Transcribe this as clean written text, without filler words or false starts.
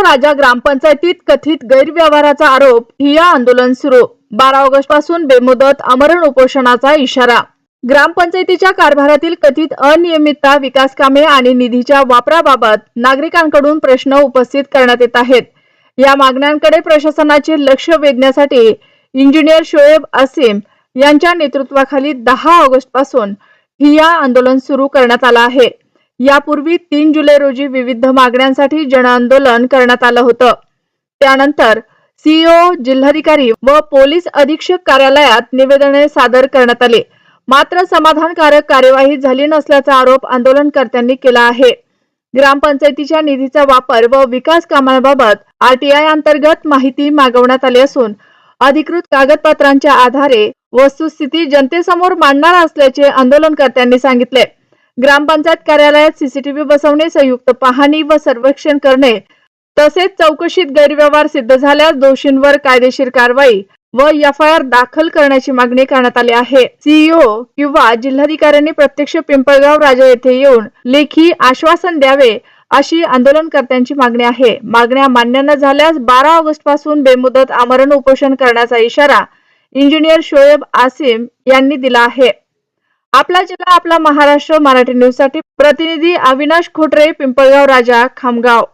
राजा ग्रामपंचायतीत कथित गैरव्यवहाराचा आरोप, ठिय्या आंदोलन सुरू। 12 ऑगस्ट पासून बेमुदत आमरण उपोषणाचा इशारा। ग्रामपंचायतीच्या कारभारातील कथित अनियमितता, विकास कामे आणि निधीच्या वापराबाबत नागरिकांकडून प्रश्न उपस्थित करण्यात येत आहेत। या मागण्यांकडे प्रशासनाचे लक्ष वेधण्यासाठी इंजिनियर शोएब आसिम यांच्या नेतृत्वाखाली 10 ऑगस्ट पासून ठिय्या आंदोलन सुरू करण्यात आलं आहे। यापूर्वी 3 जुलै रोजी विविध मागण्यांसाठी जनआंदोलन करण्यात आलं होतं। त्यानंतर सीईओ, जिल्हाधिकारी व पोलीस अधीक्षक कार्यालयात निवेदने सादर करण्यात आले। मात्र समाधानकारक कार्यवाही झाली नसल्याचा आरोप आंदोलनकर्त्यांनी केला आहे। ग्रामपंचायतीच्या निधीचा वापर व विकास कामांबाबत आरटीआय अंतर्गत माहिती मागवण्यात आली असून अधिकृत कागदपत्रांच्या आधारे वस्तुस्थिती जनतेसमोर मांडणार असल्याचे आंदोलनकर्त्यांनी सांगितले। ग्रामपंचायत कार्यालयात सीसीटीव्ही बसवणे, संयुक्त पाहणी व सर्वेक्षण करणे तसेच चौकशीत गैरव्यवहार सिद्ध झाल्यास दोषींवर कायदेशीर कारवाई व एफआयआर दाखल करण्याची मागणी करण्यात आली आहे। सीईओ किंवा जिल्हाधिकाऱ्यांनी प्रत्यक्ष पिंपळगाव राजा येथे येऊन लेखी आश्वासन द्यावे अशी आंदोलनकर्त्यांची मागणी आहे। मागण्या मान्य न झाल्यास 12 ऑगस्ट पासून बेमुदत आमरण उपोषण करण्याचा इशारा इंजिनियर शोएब आसिम यांनी दिला आहे। आपला जिल्हा, आपला महाराष्ट्र मराठी न्यूज साठी प्रतिनिधी अविनाश खोटरे, पिंपळगाव राजा, खामगाव।